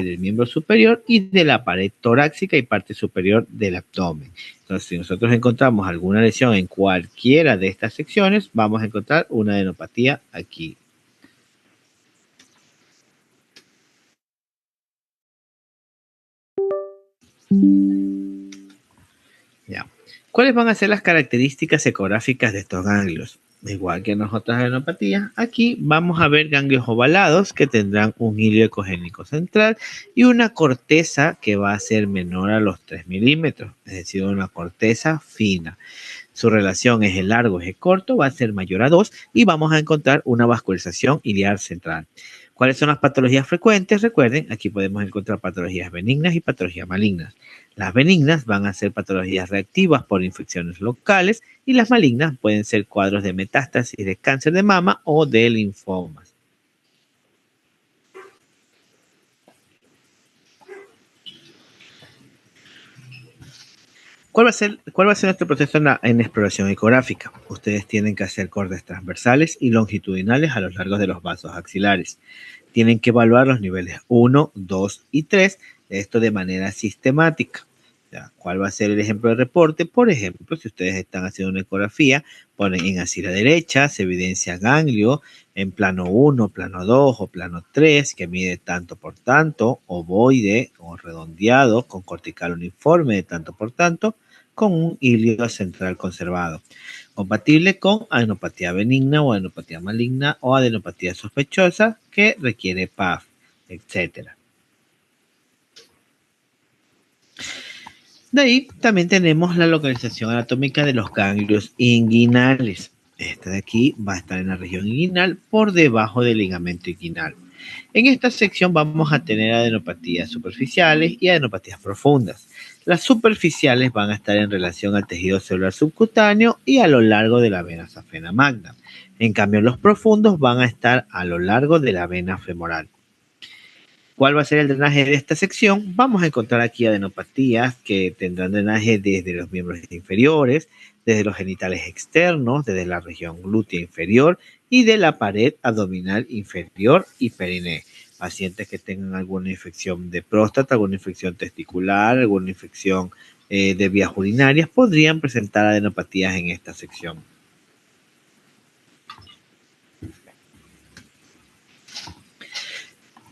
del miembro superior y de la pared torácica y parte superior del abdomen. Entonces, si nosotros encontramos alguna lesión en cualquiera de estas secciones, vamos a encontrar una adenopatía aquí. Ya. ¿Cuáles van a ser las características ecográficas de estos ganglios? Igual que en las otras adenopatías, aquí vamos a ver ganglios ovalados que tendrán un hilo ecogénico central y una corteza que va a ser menor a los 3 milímetros, es decir, una corteza fina. Su relación eje largo, eje corto va a ser mayor a 2 y vamos a encontrar una vascularización iliar central. ¿Cuáles son las patologías frecuentes? Recuerden, aquí podemos encontrar patologías benignas y patologías malignas. Las benignas van a ser patologías reactivas por infecciones locales y las malignas pueden ser cuadros de metástasis de cáncer de mama o de linfomas. ¿Cuál va a ser nuestro proceso en exploración ecográfica? Ustedes tienen que hacer cortes transversales y longitudinales a lo largo de los vasos axilares. Tienen que evaluar los niveles 1, 2 y 3, esto de manera sistemática. ¿Cuál va a ser el ejemplo de reporte? Por ejemplo, si ustedes están haciendo una ecografía, ponen en axila derecha, se evidencia ganglio en plano 1, plano 2 o plano 3, que mide tanto por tanto, ovoide o redondeado, con cortical uniforme de tanto por tanto, con un hilo central conservado, compatible con adenopatía benigna o adenopatía maligna o adenopatía sospechosa que requiere PAF, etc. De ahí también tenemos la localización anatómica de los ganglios inguinales. Esta de aquí va a estar en la región inguinal por debajo del ligamento inguinal. En esta sección vamos a tener adenopatías superficiales y adenopatías profundas. Las superficiales van a estar en relación al tejido celular subcutáneo y a lo largo de la vena safena magna. En cambio, los profundos van a estar a lo largo de la vena femoral. ¿Cuál va a ser el drenaje de esta sección? Vamos a encontrar aquí adenopatías que tendrán drenaje desde los miembros inferiores, desde los genitales externos, desde la región glútea inferior y de la pared abdominal inferior y periné. Pacientes que tengan alguna infección de próstata, alguna infección testicular, alguna infección de vías urinarias podrían presentar adenopatías en esta sección.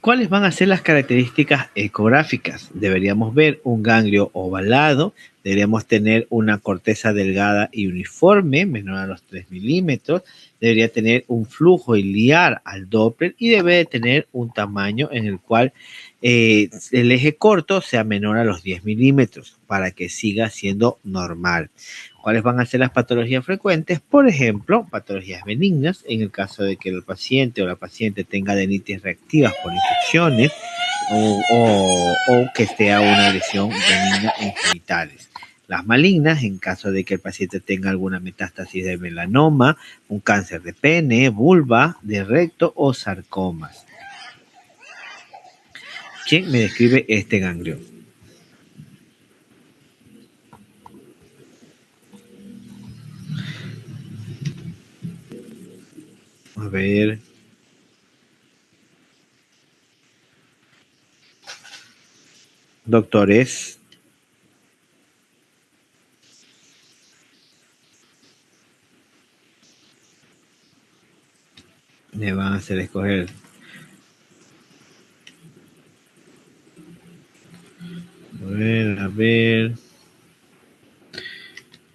¿Cuáles van a ser las características ecográficas? Deberíamos ver un ganglio ovalado, deberíamos tener una corteza delgada y uniforme, menor a los 3 milímetros, debería tener un flujo iliar al Doppler y debe de tener un tamaño en el cual el eje corto sea menor a los 10 milímetros para que siga siendo normal. ¿Cuáles van a ser las patologías frecuentes? Por ejemplo, patologías benignas, en el caso de que el paciente o la paciente tenga adenitis reactivas por infecciones o que sea una lesión benigna en genitales. Las malignas, en caso de que el paciente tenga alguna metástasis de melanoma, un cáncer de pene, vulva, de recto o sarcomas. ¿Quién me describe este ganglio? A ver. Doctores. Me van a hacer escoger. A ver.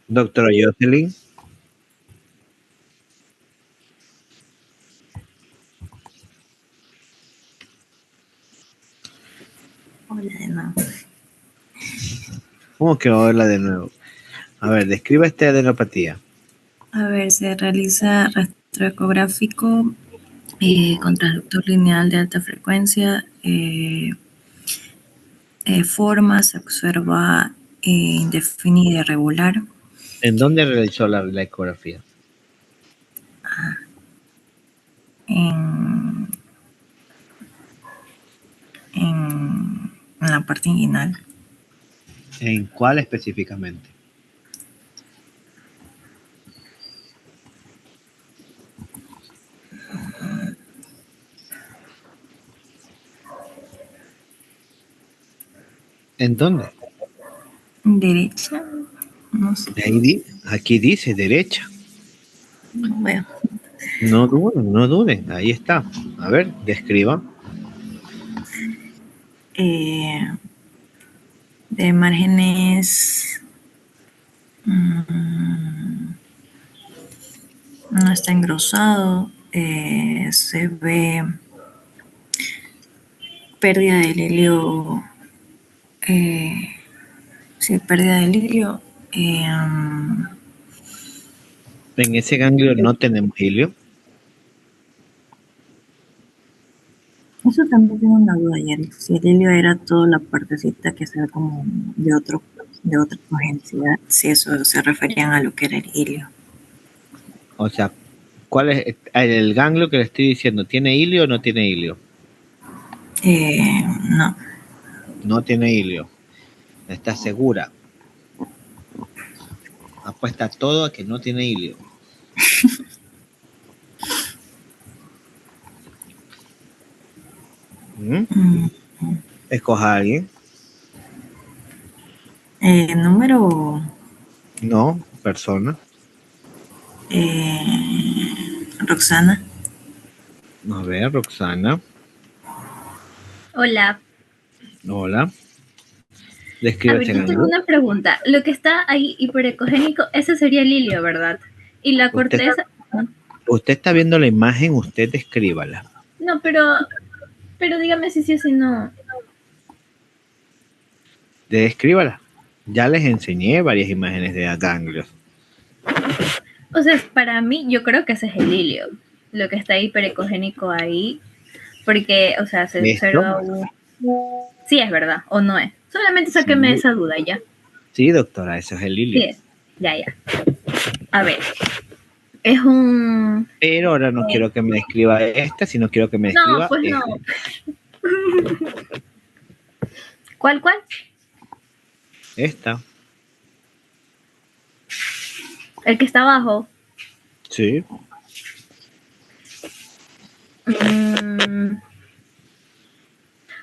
Doctora Jocelyn. Hola de nuevo. ¿Cómo que va a verla de nuevo? A ver, describa esta adenopatía. A ver, se realiza rastro ecográfico con transductor lineal de alta frecuencia. Forma se observa indefinida y irregular. ¿En dónde realizó la ecografía? En la parte inguinal. ¿En cuál específicamente? ¿En dónde? Derecha. No sé. Aquí dice derecha. No veo. No duden, no duden. Ahí está. A ver, describa. De márgenes. No está engrosado. Se ve pérdida del hilio. Sí, pérdida del hilio. En ese ganglio no tenemos hilio. Eso también tengo una duda ayer. Si el hilio era toda la partecita que se ve como de otra agencia, si eso se referían a lo que era el hilio. O sea, ¿cuál es el ganglio que le estoy diciendo? ¿Tiene hilio o no tiene hilio? No. No tiene hilio. ¿Estás segura? Apuesta todo a que no tiene hilio. Escoja a alguien. Número. No, persona. Roxana. A ver, Roxana. Hola. Hola. A Describe ver, este yo tengo ganglio. una pregunta. Lo que está ahí hiperecogénico, ese sería el hilio, ¿verdad? Y la corteza. Usted está viendo la imagen, usted descríbala. No, pero dígame si sí o si no. Descríbala. Ya les enseñé varias imágenes de ganglios. O sea, para mí, yo creo que ese es el hilio. Lo que está hiperecogénico ahí. Porque, o sea, se ¿Esto? observa un. Sí, es verdad, o no es. Solamente sáqueme esa duda ya. Sí, doctora, eso es el hilio. Sí es. Ya. A ver. Es un. Pero ahora no quiero que me describa esta, sino quiero que me describa No, pues esta. no. ¿Cuál? Esta. El que está abajo. Sí.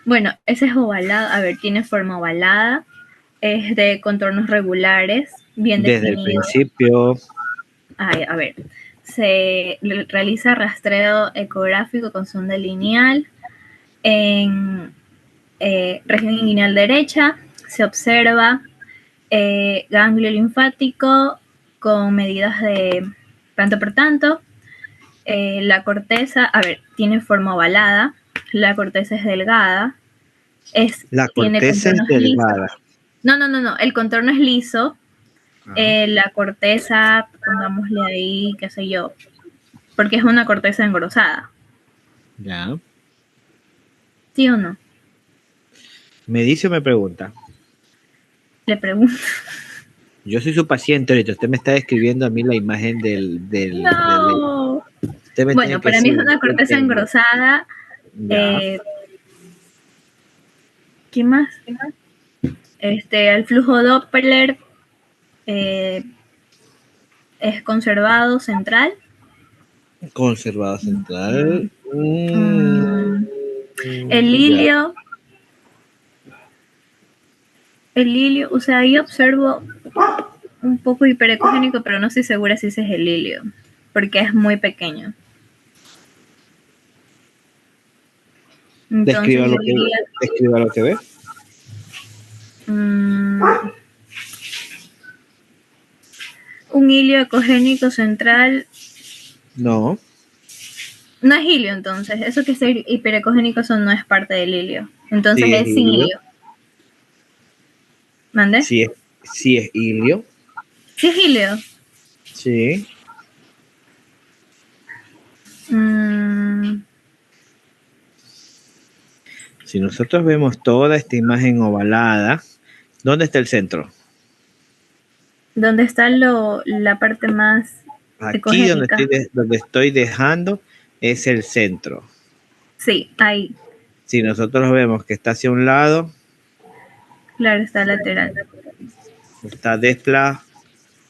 Bueno, ese es ovalado. A ver, tiene forma ovalada. Es de contornos regulares, bien Desde el definidos. principio. Ay, a ver. Se realiza rastreo ecográfico con sonda lineal. En región inguinal derecha se observa ganglio linfático con medidas de tanto por tanto. La corteza, a ver, tiene forma ovalada. La corteza es delgada. La Tiene corteza es contornos delgada. lisos. No. El contorno es liso. La corteza, pongámosle ahí, qué sé yo, porque es una corteza engrosada. Ya. ¿Sí o no? ¿Me dice o me pregunta? Le pregunto. Yo soy su paciente ahorita. Usted me está describiendo a mí la imagen No. Bueno, para mí es una corteza engrosada. ¿Qué más? El flujo Doppler es conservado central. Conservado central. El hilio. O sea, ahí observo un poco hiperecogénico, pero no estoy segura si ese es el hilio, porque es muy pequeño. Entonces, describa lo que ve. Un hilio ecogénico central. No. No es hilio, entonces. Eso que es hiperecogénico no es parte del hilio. Entonces sí, es sin hilio. ¿Mande? Sí es hilio. ¿Sí es hilio? Sí. Si nosotros vemos toda esta imagen ovalada, ¿dónde está el centro? ¿Dónde está la parte más aquí donde estoy dejando es el centro. Sí, ahí. Si nosotros vemos que está hacia un lado, claro, está lateral. Está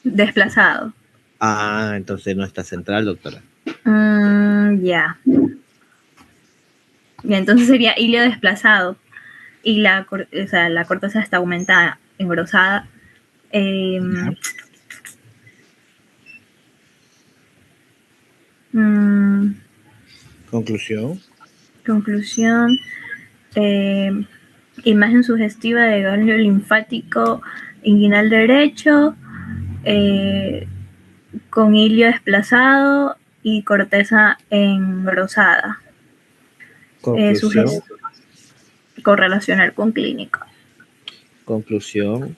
desplazado. Ah, entonces no está central, doctora. Ya. Y entonces sería hilio desplazado. y la corteza está aumentada, engrosada. Conclusión. Imagen sugestiva de ganglio linfático inguinal derecho, con hilio desplazado y corteza engrosada. Correlacionar con clínico. Conclusión.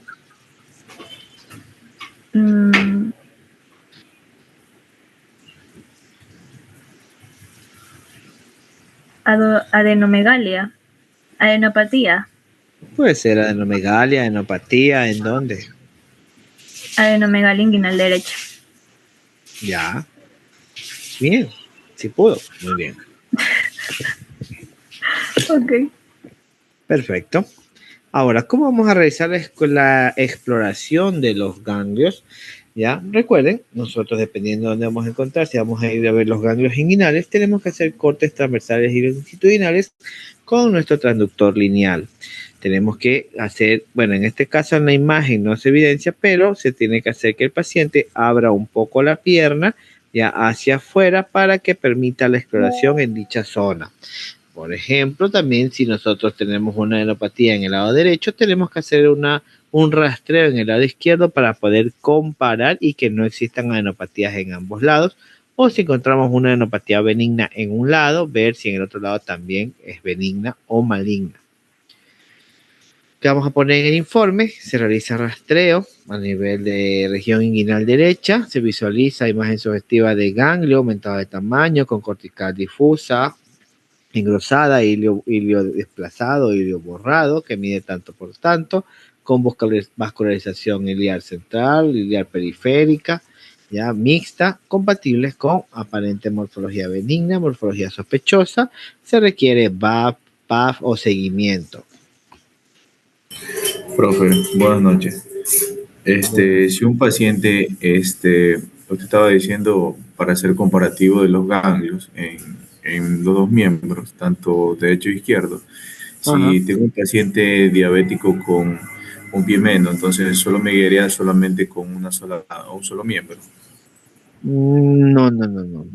Adenomegalia, adenopatía. Puede ser adenomegalia, adenopatía, ¿en dónde? Adenomegalia inguinal derecha. Ya. Bien, sí puedo. Muy bien. Ok. Perfecto. Ahora, ¿cómo vamos a realizar la exploración de los ganglios? Ya, recuerden, nosotros dependiendo de dónde vamos a encontrar, si vamos a ir a ver los ganglios inguinales, tenemos que hacer cortes transversales y longitudinales con nuestro transductor lineal. Tenemos que hacer, bueno, en este caso en la imagen no se evidencia, pero se tiene que hacer que el paciente abra un poco la pierna ya hacia afuera para que permita la exploración en dicha zona. Por ejemplo, también si nosotros tenemos una adenopatía en el lado derecho, tenemos que hacer un rastreo en el lado izquierdo para poder comparar y que no existan adenopatías en ambos lados. O si encontramos una adenopatía benigna en un lado, ver si en el otro lado también es benigna o maligna. ¿Qué vamos a poner en el informe? Se realiza rastreo a nivel de región inguinal derecha. Se visualiza imagen sugestiva de ganglio aumentado de tamaño con cortical difusa, engrosada, hilio desplazado, hilio borrado, que mide tanto por tanto, con vascularización iliar central, iliar periférica, ya mixta, compatibles con aparente morfología benigna, morfología sospechosa. Se requiere VAP, PAF o seguimiento. Profe, buenas noches. Si un paciente, usted estaba diciendo para hacer comparativo de los ganglios en los dos miembros, tanto derecho e izquierdo. Si tengo un paciente diabético con un pie menos, entonces solo me guiaría solamente con un solo miembro. No.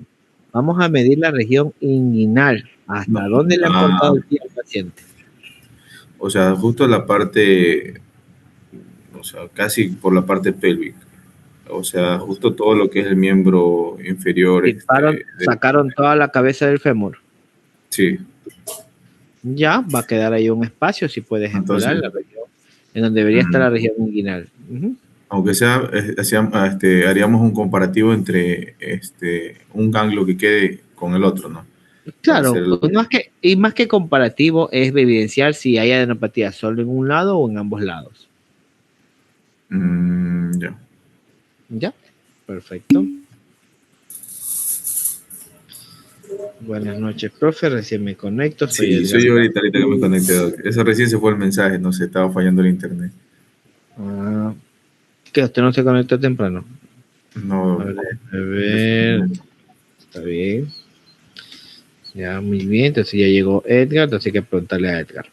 Vamos a medir la región inguinal. ¿Hasta dónde le han cortado el pie al paciente? O sea, justo la parte, o sea, casi por la parte pélvica. O sea, justo todo lo que es el miembro inferior. Sacaron toda la cabeza del fémur. Sí. Ya, va a quedar ahí un espacio, si puedes explorar la región, en donde debería estar la región inguinal. Aunque sea, haríamos un comparativo entre un ganglio que quede con el otro, ¿no? Claro, más que comparativo es evidenciar si hay adenopatía solo en un lado o en ambos lados. Ya. Ya, perfecto. Buenas noches, profe, recién me conecto. Soy yo ahorita que me conecté. Eso recién se fue el mensaje, no sé, estaba fallando el internet. ¿Que usted no se conectó temprano? No. A ver. Está bien. Ya, muy bien. Entonces ya llegó Edgar, entonces hay que preguntarle a Edgar.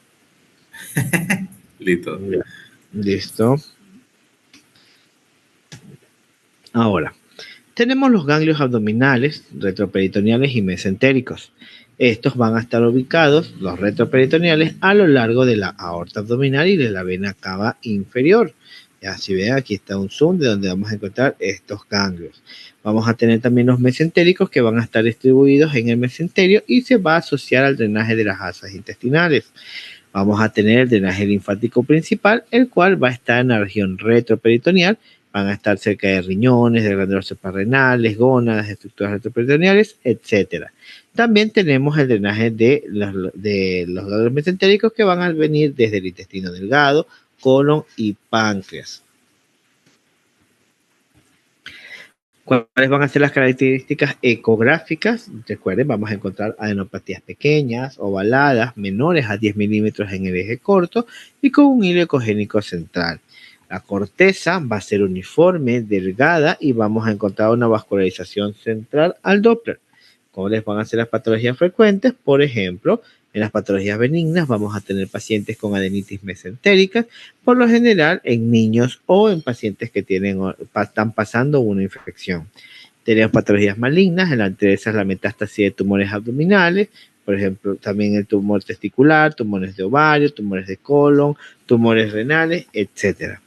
Listo. Ya. Listo. Ahora, tenemos los ganglios abdominales, retroperitoneales y mesentéricos. Estos van a estar ubicados, los retroperitoneales, a lo largo de la aorta abdominal y de la vena cava inferior. Ya, si ven, aquí está un zoom de donde vamos a encontrar estos ganglios. Vamos a tener también los mesentéricos que van a estar distribuidos en el mesenterio y se va a asociar al drenaje de las asas intestinales. Vamos a tener el drenaje linfático principal, el cual va a estar en la región retroperitoneal. Van a estar cerca de riñones, de glándulas suprarrenales, gónadas, estructuras retroperitoneales, etc. También tenemos el drenaje de los ganglios mesentéricos que van a venir desde el intestino delgado, colon y páncreas. ¿Cuáles van a ser las características ecográficas? Recuerden, vamos a encontrar adenopatías pequeñas, ovaladas, menores a 10 milímetros en el eje corto y con un hilo ecogénico central. La corteza va a ser uniforme, delgada y vamos a encontrar una vascularización central al Doppler. ¿Cuáles van a ser las patologías frecuentes? Por ejemplo, En las patologías benignas vamos a tener pacientes con adenitis mesentéricas, por lo general en niños o en pacientes que están pasando una infección. Tenemos patologías malignas, entre esas la metástasis de tumores abdominales, por ejemplo, también el tumor testicular, tumores de ovario, tumores de colon, tumores renales, etc.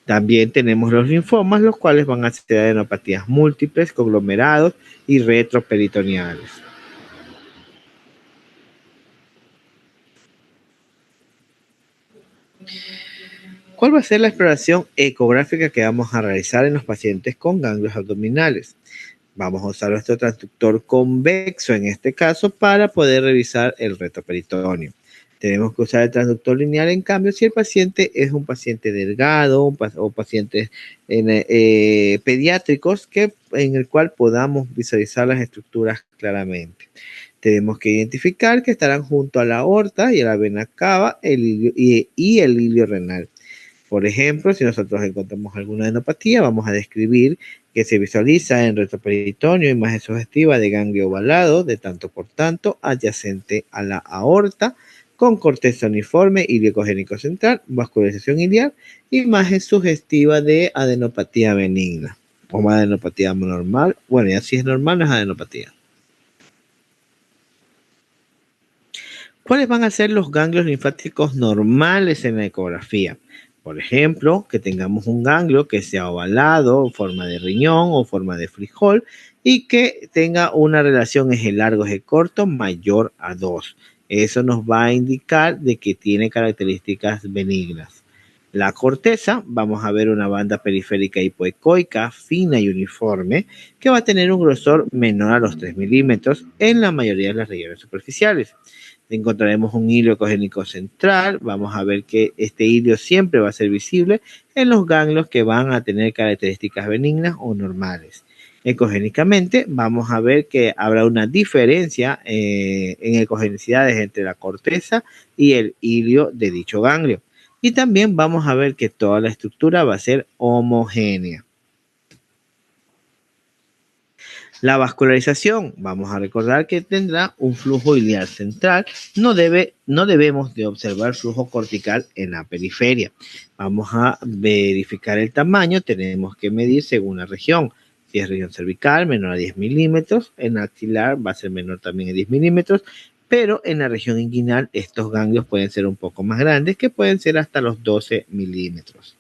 También tenemos los linfomas, los cuales van a ser adenopatías múltiples, conglomerados y retroperitoneales. ¿Cuál va a ser la exploración ecográfica que vamos a realizar en los pacientes con ganglios abdominales? Vamos a usar nuestro transductor convexo en este caso para poder revisar el retroperitoneo. Tenemos que usar el transductor lineal, en cambio, si el paciente es un paciente delgado o pacientes pediátricos en el cual podamos visualizar las estructuras claramente. Tenemos que identificar que estarán junto a la aorta y a la vena cava y el hilio renal. Por ejemplo, si nosotros encontramos alguna adenopatía, vamos a describir que se visualiza en retroperitoneo, imagen sugestiva de ganglio ovalado de tanto por tanto adyacente a la aorta, con corteza uniforme, hilio ecogénico central, vascularización iliar, imagen sugestiva de adenopatía benigna o adenopatía normal. Bueno, ya si es normal, no es adenopatía. ¿Cuáles van a ser los ganglios linfáticos normales en la ecografía? Por ejemplo, que tengamos un ganglio que sea ovalado, forma de riñón o forma de frijol y que tenga una relación eje largo, eje corto mayor a 2. Eso nos va a indicar de que tiene características benignas. La corteza, vamos a ver una banda periférica hipoecoica, fina y uniforme, que va a tener un grosor menor a los 3 milímetros en la mayoría de las regiones superficiales. Encontraremos un hilio ecogénico central. Vamos a ver que este hilio siempre va a ser visible en los ganglios que van a tener características benignas o normales. Ecogénicamente vamos a ver que habrá una diferencia en ecogenicidades entre la corteza y el hilio de dicho ganglio. Y también vamos a ver que toda la estructura va a ser homogénea. La vascularización, vamos a recordar que tendrá un flujo iliar central. No debemos de observar flujo cortical en la periferia. Vamos a verificar el tamaño. Tenemos que medir según la región. Si es región cervical, menor a 10 milímetros. En axilar va a ser menor también a 10 milímetros. Pero en la región inguinal estos ganglios pueden ser un poco más grandes, que pueden ser hasta los 12 milímetros.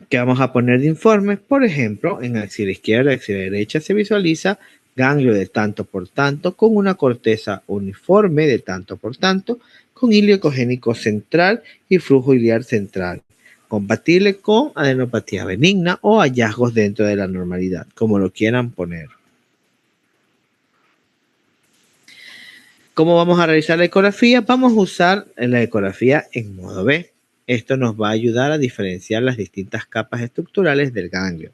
Que vamos a poner de informes, por ejemplo, en axila izquierda y axila derecha se visualiza ganglio de tanto por tanto con una corteza uniforme de tanto por tanto, con hilio ecogénico central y flujo iliar central, compatible con adenopatía benigna o hallazgos dentro de la normalidad, como lo quieran poner. ¿Cómo vamos a realizar la ecografía? Vamos a usar la ecografía en modo B. Esto nos va a ayudar a diferenciar las distintas capas estructurales del ganglio.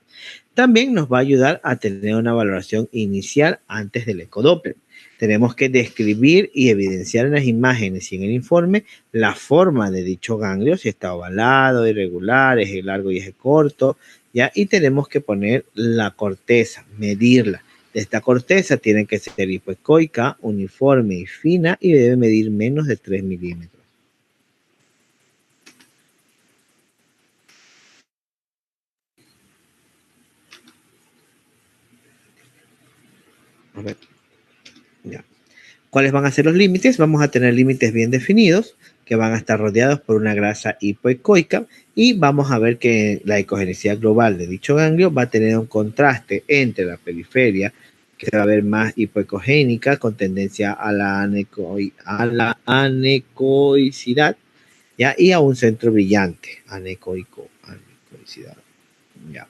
También nos va a ayudar a tener una valoración inicial antes del ecodoppler. Tenemos que describir y evidenciar en las imágenes y en el informe la forma de dicho ganglio, si está ovalado, irregular, eje largo y eje corto, ¿ya? Y tenemos que poner la corteza, medirla. Esta corteza tiene que ser hipoecoica, uniforme y fina y debe medir menos de 3 milímetros. A ver. Ya. ¿Cuáles van a ser los límites? Vamos a tener límites bien definidos que van a estar rodeados por una grasa hipoecoica y vamos a ver que la ecogenicidad global de dicho ganglio va a tener un contraste entre la periferia, que se va a ver más hipoecogénica con tendencia a la anecoicidad, ¿ya? Y a un centro brillante, anecoicidad. ¿Ya?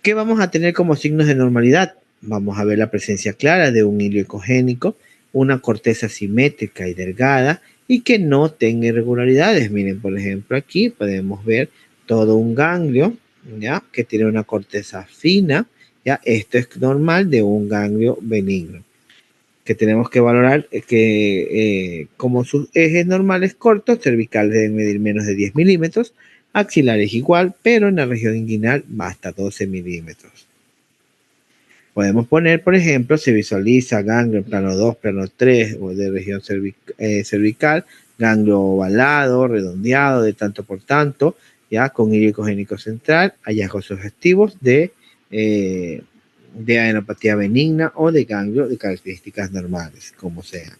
¿Qué vamos a tener como signos de normalidad? Vamos a ver la presencia clara de un hilio ecogénico, una corteza simétrica y delgada y que no tenga irregularidades. Miren, por ejemplo, aquí podemos ver todo un ganglio, ¿ya? Que tiene una corteza fina, ¿ya? Esto es normal de un ganglio benigno. Que tenemos que valorar que como sus ejes normales cortos, cervicales deben medir menos de 10 milímetros, axilares igual, pero en la región inguinal va hasta 12 milímetros. Podemos poner, por ejemplo, se visualiza ganglio en plano 2, plano 3 o de región cervical, ganglio ovalado, redondeado, de tanto por tanto, ya con hilio ecogénico central, hallazgos sugestivos de adenopatía benigna o de ganglio de características normales, como sea.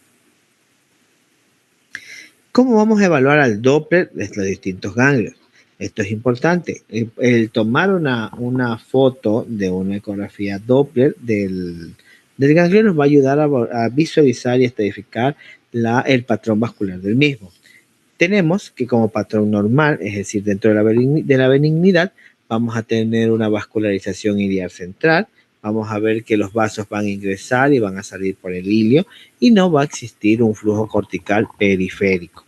¿Cómo vamos a evaluar al Doppler de los distintos ganglios? Esto es importante. El tomar una foto de una ecografía Doppler del ganglio nos va a ayudar a visualizar y estadificar el patrón vascular del mismo. Tenemos que como patrón normal, es decir, dentro de la benignidad, vamos a tener una vascularización iliar central, vamos a ver que los vasos van a ingresar y van a salir por el ilio y no va a existir un flujo cortical periférico.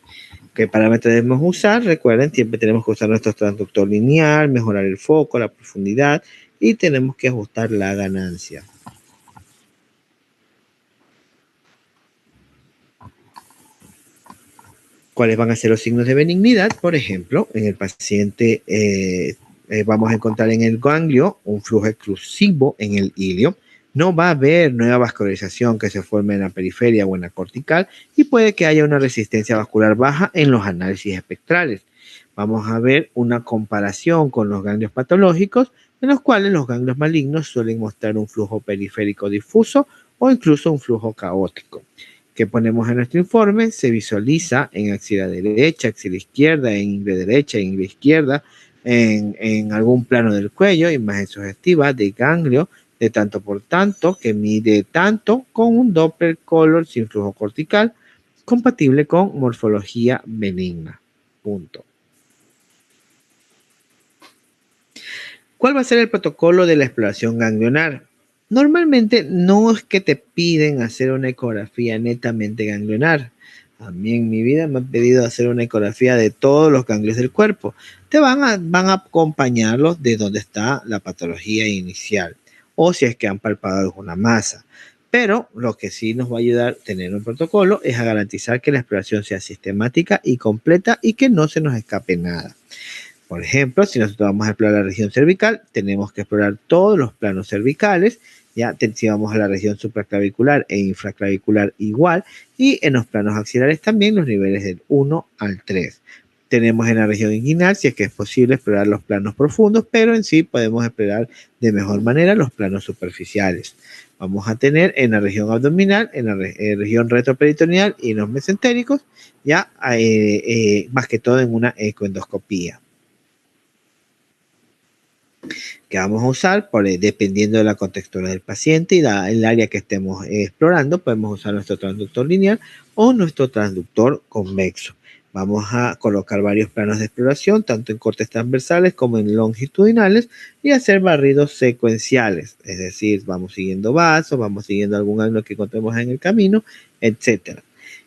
¿Qué parámetros debemos usar? Recuerden, siempre tenemos que usar nuestro transductor lineal, mejorar el foco, la profundidad y tenemos que ajustar la ganancia. ¿Cuáles van a ser los signos de benignidad? Por ejemplo, en el paciente vamos a encontrar en el ganglio un flujo exclusivo en el ilio. No va a haber nueva vascularización que se forme en la periferia o en la cortical y puede que haya una resistencia vascular baja en los análisis espectrales. Vamos a ver una comparación con los ganglios patológicos, en los cuales los ganglios malignos suelen mostrar un flujo periférico difuso o incluso un flujo caótico. Que ponemos en nuestro informe, se visualiza en axila derecha, axila izquierda, en ingle derecha, en ingle izquierda, en algún plano del cuello, imagen sugestiva de ganglio de tanto por tanto, que mide tanto con un Doppler color sin flujo cortical, compatible con morfología benigna. Punto. ¿Cuál va a ser el protocolo de la exploración ganglionar? Normalmente no es que te piden hacer una ecografía netamente ganglionar. A mí en mi vida me han pedido hacer una ecografía de todos los ganglios del cuerpo. Te van a acompañarlos de donde está la patología inicial o si es que han palpado alguna masa. Pero lo que sí nos va a ayudar a tener un protocolo es a garantizar que la exploración sea sistemática y completa y que no se nos escape nada. Por ejemplo, si nosotros vamos a explorar la región cervical, tenemos que explorar todos los planos cervicales, ya si vamos a la región supraclavicular e infraclavicular igual, y en los planos axilares también los niveles del 1 al 3. Tenemos en la región inguinal, si es que es posible, explorar los planos profundos, pero en sí podemos explorar de mejor manera los planos superficiales. Vamos a tener en la región abdominal, en la región retroperitoneal y en los mesentéricos, ya más que todo en una ecoendoscopía. Que vamos a usar, dependiendo de la contextura del paciente y el área que estemos explorando, podemos usar nuestro transductor lineal o nuestro transductor convexo. Vamos a colocar varios planos de exploración, tanto en cortes transversales como en longitudinales, y hacer barridos secuenciales, es decir, vamos siguiendo vasos, vamos siguiendo algún ángulo que encontremos en el camino, etc.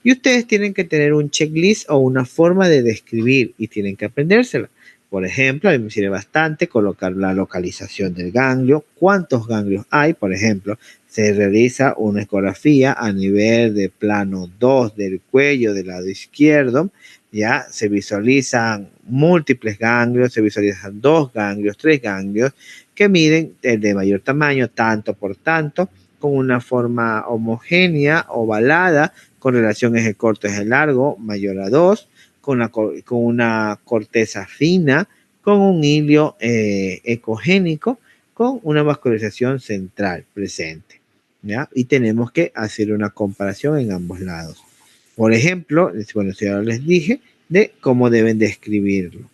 Y ustedes tienen que tener un checklist o una forma de describir y tienen que aprendérsela. Por ejemplo, a mí me sirve bastante colocar la localización del ganglio, cuántos ganglios hay. Por ejemplo, se realiza una ecografía a nivel de plano 2 del cuello del lado izquierdo, ya se visualizan múltiples ganglios, se visualizan 2 ganglios, 3 ganglios que miden de mayor tamaño, tanto por tanto, con una forma homogénea, ovalada, con relación eje corto, eje largo, mayor a 2, con una corteza fina, con un hilio ecogénico, con una vascularización central presente, ¿ya? Y tenemos que hacer una comparación en ambos lados. Por ejemplo, bueno, si ahora les dije de cómo deben describirlo.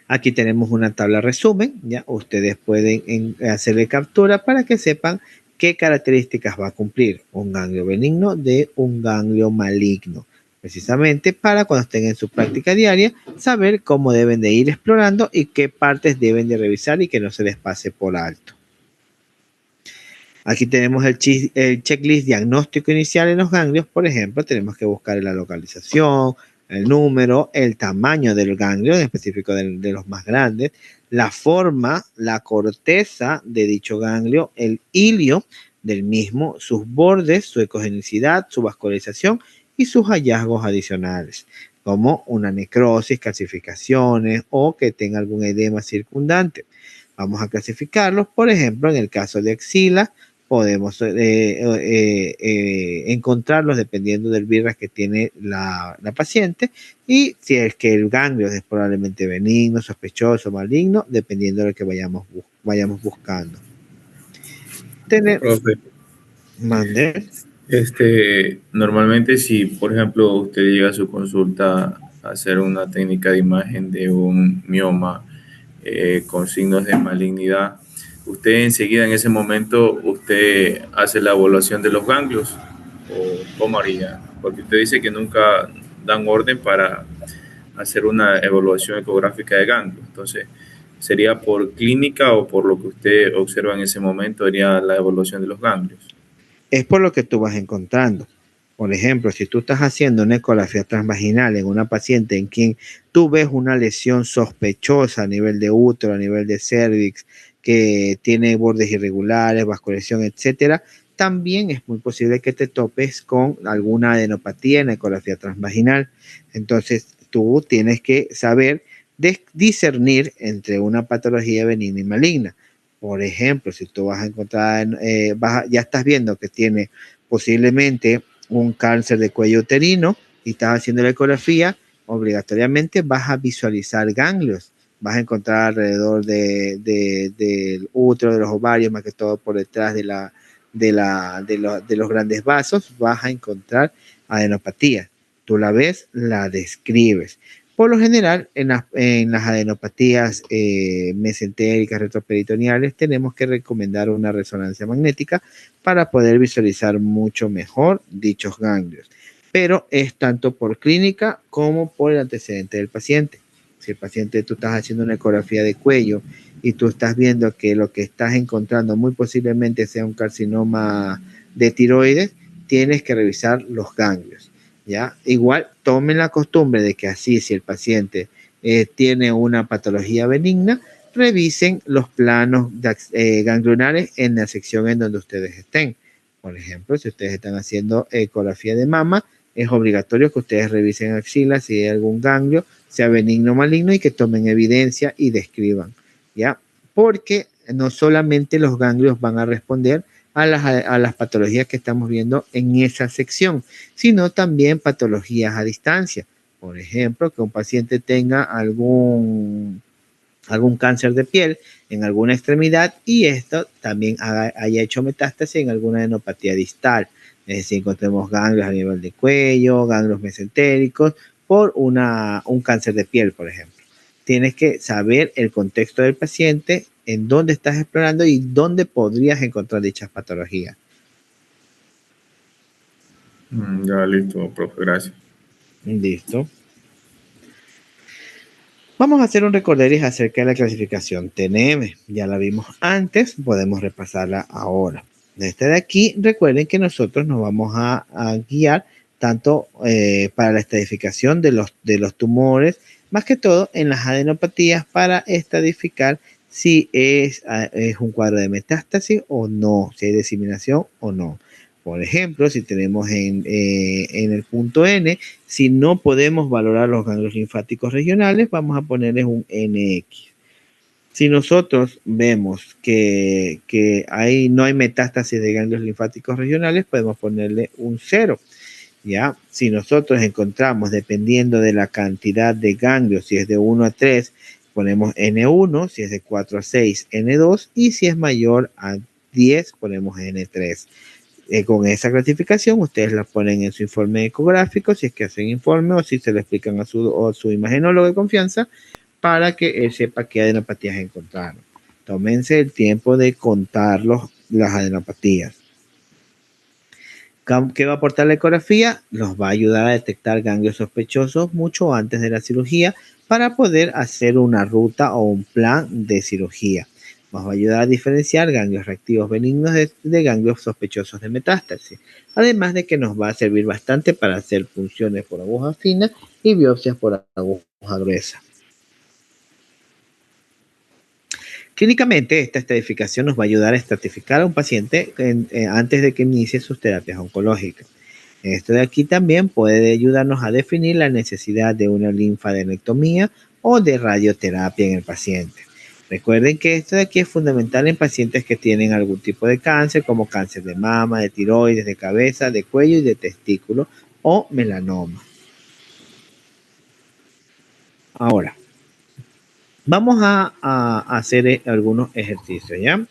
Aquí tenemos una tabla resumen, ¿ya? Ustedes pueden hacerle captura para que sepan qué características va a cumplir un ganglio benigno de un ganglio maligno. Precisamente para cuando estén en su práctica diaria, saber cómo deben de ir explorando y qué partes deben de revisar y que no se les pase por alto. Aquí tenemos el checklist diagnóstico inicial en los ganglios. Por ejemplo, tenemos que buscar la localización, el número, el tamaño del ganglio, en específico de los más grandes, la forma, la corteza de dicho ganglio, el hilio del mismo, sus bordes, su ecogenicidad, su vascularización y sus hallazgos adicionales, como una necrosis, calcificaciones o que tenga algún edema circundante. Vamos a clasificarlos. Por ejemplo, en el caso de axila, podemos encontrarlos dependiendo del BIRAS que tiene la paciente, y si es que el ganglio es probablemente benigno, sospechoso, maligno, dependiendo de lo que vayamos buscando. Profe, Mande. normalmente si, por ejemplo, usted llega a su consulta a hacer una técnica de imagen de un mioma con signos de malignidad, usted enseguida en ese momento, usted hace la evaluación de los ganglios, o cómo haría, porque usted dice que nunca dan orden para hacer una evaluación ecográfica de ganglios. Entonces, ¿sería por clínica o por lo que usted observa en ese momento, haría la evaluación de los ganglios? Es por lo que tú vas encontrando. Por ejemplo, si tú estás haciendo una ecografía transvaginal en una paciente en quien tú ves una lesión sospechosa a nivel de útero, a nivel de cervix, que tiene bordes irregulares, vascularización, etcétera, también es muy posible que te topes con alguna adenopatía en la ecografía transvaginal. Entonces, tú tienes que saber discernir entre una patología benigna y maligna. Por ejemplo, si tú vas a encontrar, ya estás viendo que tiene posiblemente un cáncer de cuello uterino y estás haciendo la ecografía, obligatoriamente vas a visualizar ganglios. Vas a encontrar alrededor del útero, de los ovarios, más que todo por detrás de los grandes vasos, vas a encontrar adenopatía. Tú la ves, la describes. Por lo general, en las adenopatías mesentéricas retroperitoneales, tenemos que recomendar una resonancia magnética para poder visualizar mucho mejor dichos ganglios. Pero es tanto por clínica como por el antecedente del paciente. Si el paciente, tú estás haciendo una ecografía de cuello y tú estás viendo que lo que estás encontrando muy posiblemente sea un carcinoma de tiroides, tienes que revisar los ganglios. ¿Ya? Igual tomen la costumbre de que así, si el paciente tiene una patología benigna, revisen los planos ganglionares en la sección en donde ustedes estén. Por ejemplo, si ustedes están haciendo ecografía de mama, es obligatorio que ustedes revisen axilas si hay algún ganglio, sea benigno o maligno, y que tomen evidencia y describan, ¿ya? Porque no solamente los ganglios van a responder a las patologías que estamos viendo en esa sección, sino también patologías a distancia. Por ejemplo, que un paciente tenga algún cáncer de piel en alguna extremidad y esto también haya hecho metástasis en alguna adenopatía distal. Es decir, encontremos ganglios a nivel de cuello, ganglios mesentéricos, por un cáncer de piel, por ejemplo. Tienes que saber el contexto del paciente, en dónde estás explorando y dónde podrías encontrar dichas patologías. Ya, listo, profe, gracias. Listo. Vamos a hacer un recorderis acerca de la clasificación TNM. Ya la vimos antes, podemos repasarla ahora. Desde aquí, recuerden que nosotros nos vamos a guiar tanto para la estadificación de los tumores, más que todo en las adenopatías, para estadificar si es un cuadro de metástasis o no, si hay diseminación o no. Por ejemplo, si tenemos en el punto N, si no podemos valorar los ganglios linfáticos regionales, vamos a ponerles un NX. Si nosotros vemos que no hay metástasis de ganglios linfáticos regionales, podemos ponerle un 0. ¿Ya? Si nosotros encontramos, dependiendo de la cantidad de ganglios, si es de 1 a 3, ponemos N1, si es de 4 a 6, N2, y si es mayor a 10, ponemos N3. Con esa clasificación, ustedes la ponen en su informe ecográfico, si es que hacen informe, o si se le explican a su imagenólogo de confianza, para que él sepa qué adenopatías encontraron. Tómense el tiempo de contar las adenopatías. ¿Qué va a aportar la ecografía? Nos va a ayudar a detectar ganglios sospechosos mucho antes de la cirugía para poder hacer una ruta o un plan de cirugía. Nos va a ayudar a diferenciar ganglios reactivos benignos de ganglios sospechosos de metástasis. Además de que nos va a servir bastante para hacer punciones por aguja fina y biopsias por aguja gruesa. Clínicamente, esta estadificación nos va a ayudar a estratificar a un paciente antes de que inicie sus terapias oncológicas. Esto de aquí también puede ayudarnos a definir la necesidad de una linfadenectomía o de radioterapia en el paciente. Recuerden que esto de aquí es fundamental en pacientes que tienen algún tipo de cáncer, como cáncer de mama, de tiroides, de cabeza, de cuello y de testículo, o melanoma. Ahora, vamos a hacer algunos ejercicios, ¿ya?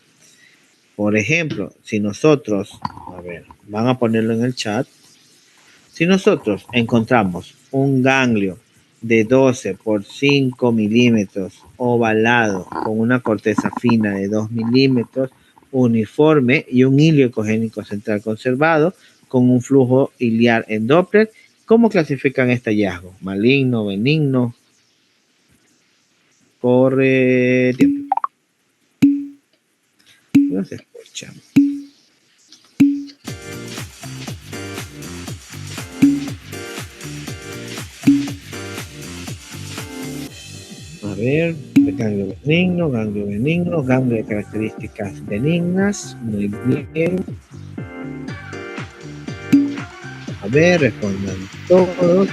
Por ejemplo, si nosotros, a ver, van a ponerlo en el chat. Si nosotros encontramos un ganglio de 12 por 5 milímetros ovalado con una corteza fina de 2 milímetros uniforme y un hilo ecogénico central conservado con un flujo iliar en Doppler, ¿cómo clasifican este hallazgo? Maligno, benigno. Corre tiempo. No se escucha. A ver, ganglio benigno, ganglio de características benignas. Muy bien. A ver, respondan todos.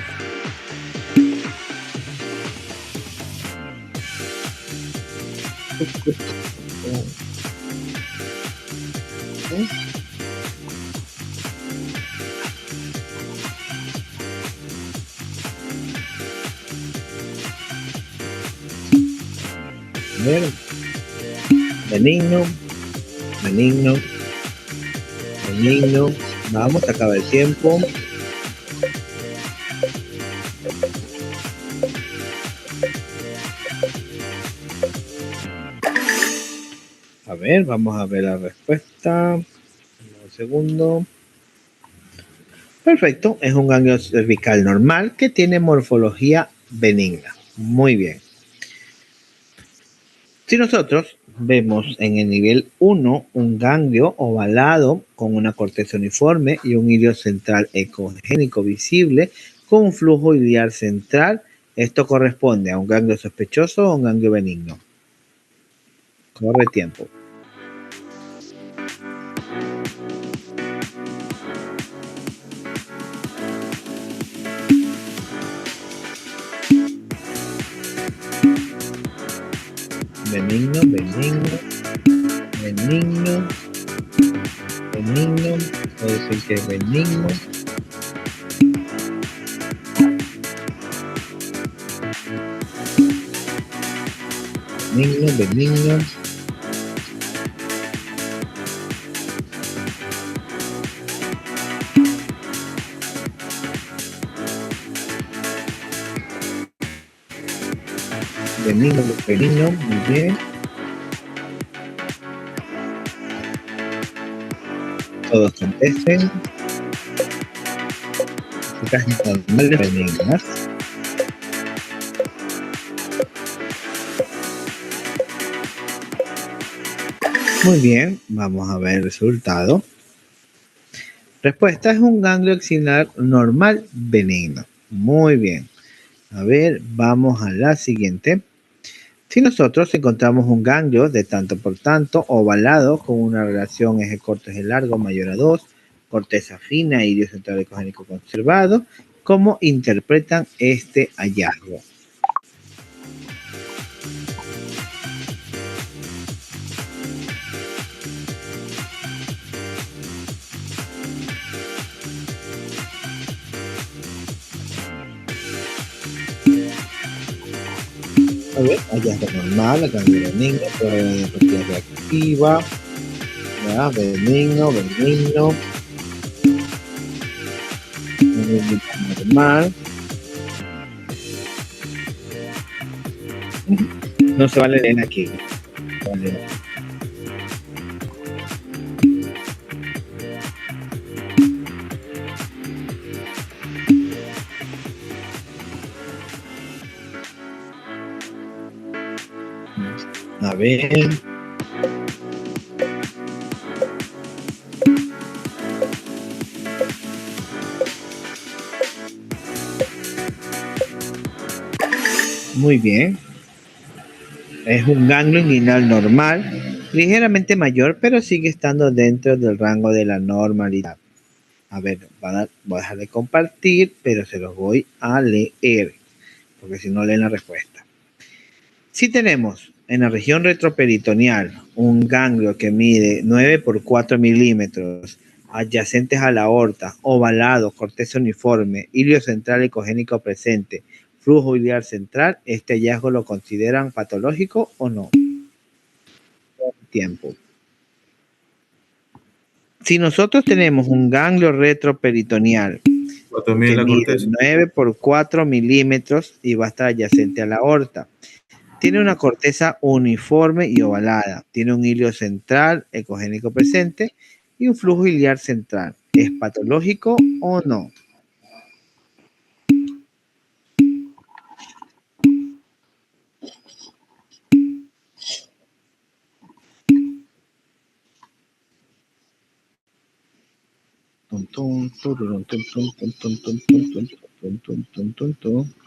A ver, benigno. Vamos, se acaba el tiempo. A ver, vamos a ver la respuesta. Un segundo. Perfecto, es un ganglio cervical normal que tiene morfología benigna. Muy bien. Si nosotros vemos en el nivel 1 un ganglio ovalado con una corteza uniforme y un hilo central ecogénico visible con un flujo iliar central, esto corresponde a un ganglio sospechoso o un ganglio benigno. Corre tiempo. Benigno. Puede decir que es benigno. Benigno. Benigno, muy bien. Todos contesten. Chicas normales benignas. Muy bien, vamos a ver el resultado. Respuesta es un ganglio axilar normal benigno. Muy bien. A ver, vamos a la siguiente. Si nosotros encontramos un ganglio de tanto por tanto ovalado con una relación eje corto eje largo mayor a 2, corteza fina y hilo central ecogénico conservado, ¿cómo interpretan este hallazgo? A ver, hallazgo normal, ganglio benigno, propiedad reactiva, ¿verdad? Benigno, normal. No se vale leer aquí. Vale. A ver. Muy bien. Es un ganglio inguinal normal, ligeramente mayor, pero sigue estando dentro del rango de la normalidad. A ver, voy a dejar de compartir, pero se los voy a leer, porque si no leen la respuesta. Si tenemos en la región retroperitoneal, un ganglio que mide 9 por 4 milímetros, adyacentes a la aorta, ovalado, corteza uniforme, hilio central ecogénico presente, flujo biliar central, ¿este hallazgo lo consideran patológico o no? Tiempo. Si nosotros tenemos un ganglio retroperitoneal que la mide corteza. 9 por 4 milímetros y va a estar adyacente a la aorta, tiene una corteza uniforme y ovalada, tiene un hilio central ecogénico presente y un flujo biliar central. ¿Es patológico o no?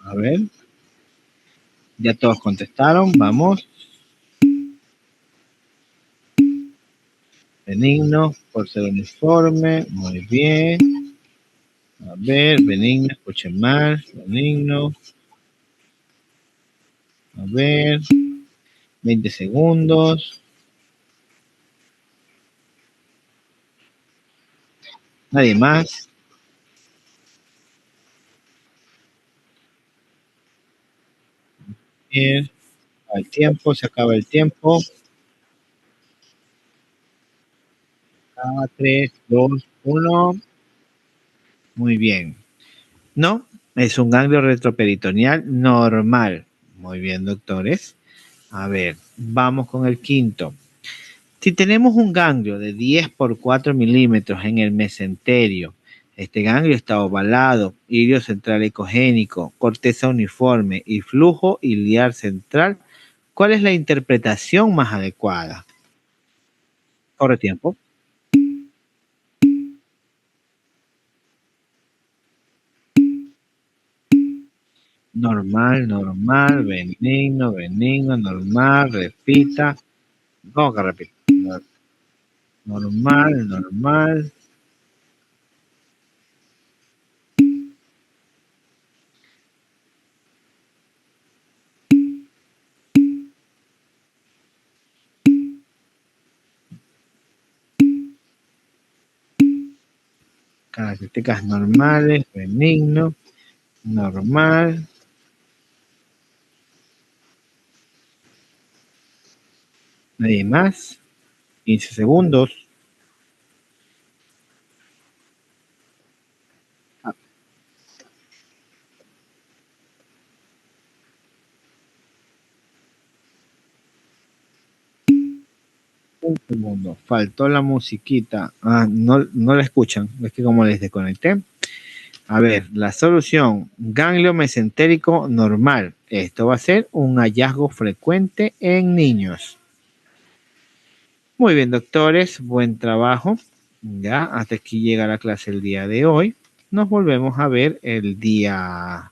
A ver. Ya todos contestaron. Vamos. Benigno, por ser uniforme. Muy bien. A ver, benigno, escuchen más. Benigno. A ver. 20 segundos. Nadie más. Bien. El tiempo, se acaba el tiempo. 3, 2, 1. Muy bien. No, es un ganglio retroperitoneal normal. Muy bien, doctores. A ver, vamos con el quinto. Si tenemos un ganglio de 10 por 4 milímetros en el mesenterio, este ganglio está ovalado, hilio central ecogénico, corteza uniforme y flujo iliar central, ¿cuál es la interpretación más adecuada? Corre tiempo. Normal, normal, benigno, benigno, normal, repita. ¿Cómo que repita? Normal, normal. Características normales, benigno, normal. Nadie más. 15 segundos. Un segundo. Faltó la musiquita. No la escuchan. Es que como les desconecté. A ver, la solución. Ganglio mesentérico normal. Esto va a ser un hallazgo frecuente en niños. Muy bien, doctores. Buen trabajo. Ya, hasta aquí llega la clase el día de hoy. Nos volvemos a ver el día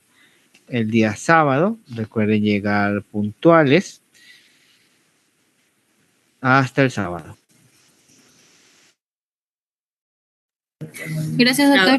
sábado. Recuerden llegar puntuales. Hasta el sábado. Gracias, doctor.